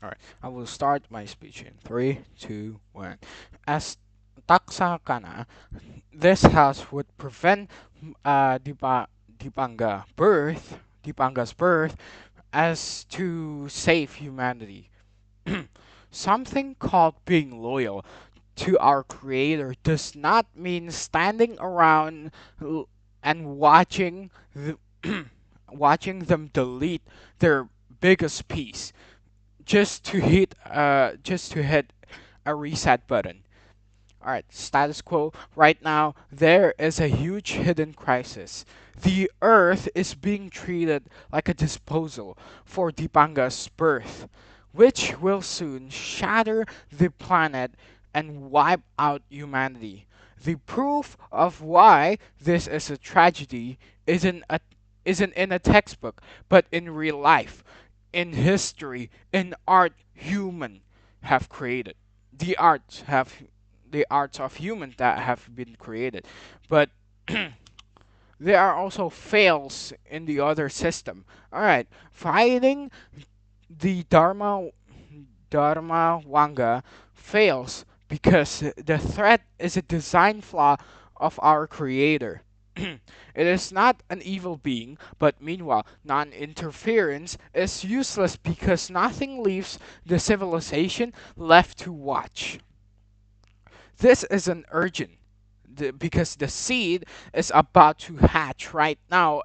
All right, I will start my speech in three, two, one. As Taksakana, this house would prevent Dipanga birth, Dipanga's birth, as to save humanity. Something called being loyal to our creator does not mean standing around and watching them delete their biggest piece just to hit a reset button. All right, status quo. Right now, there is a huge hidden crisis. The Earth is being treated like a disposal for Dipanga's birth, which will soon shatter the planet and wipe out humanity. The proof of why this is a tragedy isn't in a textbook, but in real life, in history, in art human have created. The arts have the arts of humans that have been created. But there are also fails in the other system. All right, fighting the Dharma Wanga fails because the threat is a design flaw of our creator. It is not an evil being, but meanwhile, non interference is useless because nothing leaves the civilization left to watch. This is an urgent because the seed is about to hatch right now,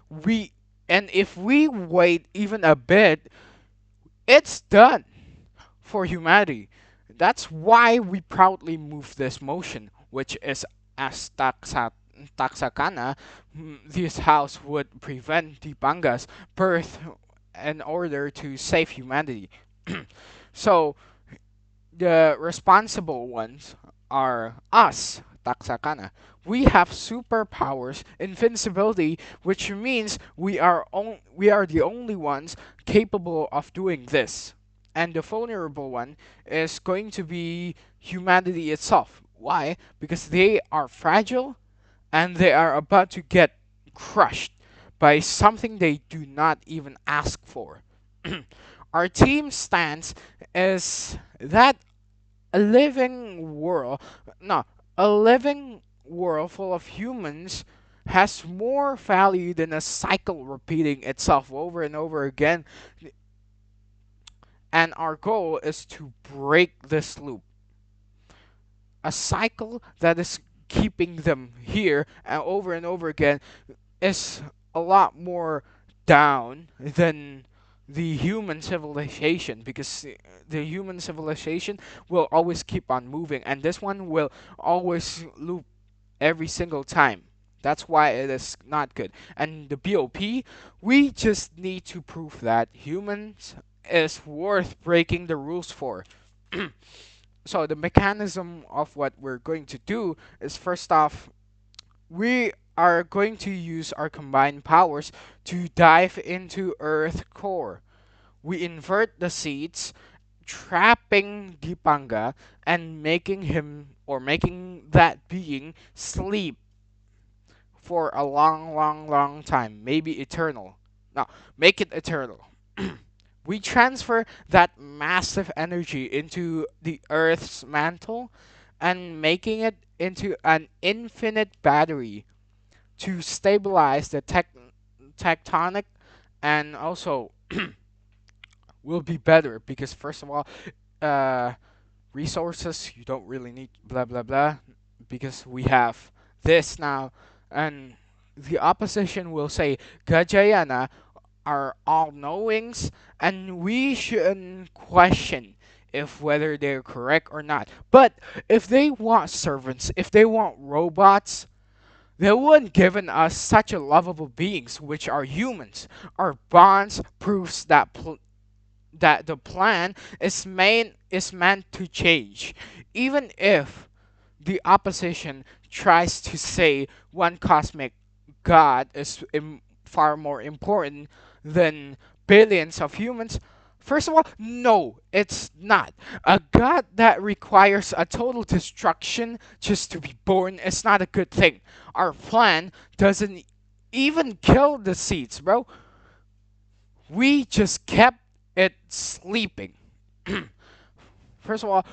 we and if we wait even a bit, it's done for humanity. That's why we proudly move this motion, which is as Taksakana, this house would prevent Dipanga's birth in order to save humanity. So the responsible ones are us, Taksakana. We have superpowers, invincibility, which means we are the only ones capable of doing this. And the vulnerable one is going to be humanity itself. Why? Because they are fragile and they are about to get crushed by something they do not even ask for. Our team stance is that a living world, no, a living world full of humans has more value than a cycle repeating itself over and over again. And our goal is to break this loop. A cycle that is keeping them here and over again is a lot more down than the human civilization because the human civilization will always keep on moving and this one will always loop every single time. That's why it is not good. And the BOP, we just need to prove that humans is worth breaking the rules for. So the mechanism of what we're going to do is first off we are going to use our combined powers to dive into Earth core. We invert the seats, trapping Dipanga and making him or making that being sleep for a long time, maybe eternal. Now, make it eternal. We transfer that massive energy into the Earth's mantle and making it into an infinite battery to stabilize the tectonic and also will be better because first of all uh, resources you don't really need blah blah blah because we have this now and the opposition will say Gajayana are all knowings and we shouldn't question if whether they're correct or not. But if they want servants, if they want robots, they wouldn't given us such a lovable beings, which are humans. Our bonds proves that that the plan is meant to change, even if the opposition tries to say one cosmic god is far more important than billions of humans. First of all, no, it's not. A god that requires a total destruction just to be born is not a good thing. Our plan doesn't even kill the seeds, bro. We just kept it sleeping. First of all,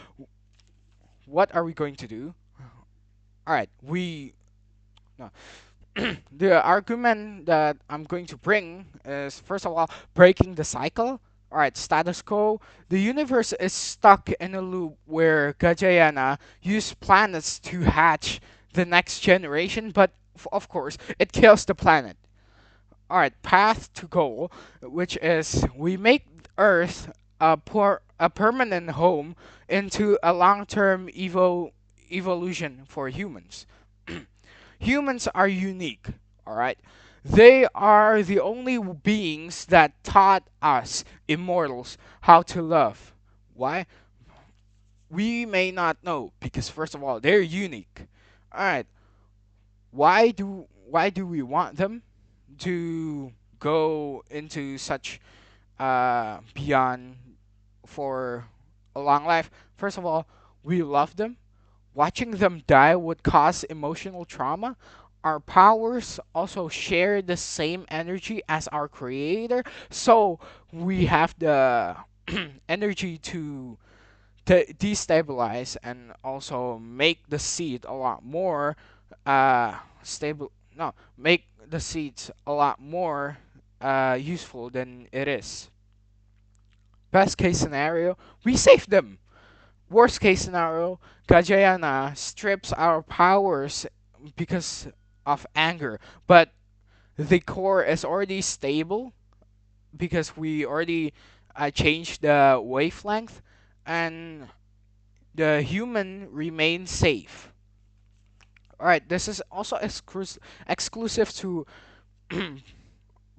what are we going to do? All right, we no. The argument that I'm going to bring is first of all breaking the cycle. All right, status quo. The universe is stuck in a loop where Gajayana used planets to hatch the next generation, but of course it kills the planet. All right, path to goal, which is we make Earth a permanent home into a long-term evolution for humans. Humans are unique, all right? They are the only beings that taught us, immortals, how to love. Why? We may not know because first of all, they're unique. All right, why do we want them to go into such beyond for a long life? First of all, we love them. Watching them die would cause emotional trauma. Our powers also share the same energy as our creator, so we have the energy to destabilize and also make the seed a lot more stable. No, make the seeds a lot more useful than it is. Best case scenario, we save them. Worst case scenario, Gajayana strips our powers because of anger, but the core is already stable because we already changed the wavelength, and the human remains safe. All right, this is also exclusive to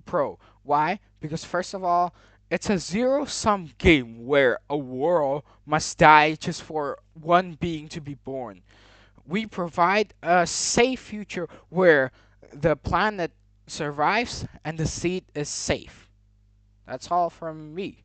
Pro. Why? Because first of all, it's a zero-sum game where a world must die just for one being to be born. We provide a safe future where the planet survives and the seed is safe. That's all from me.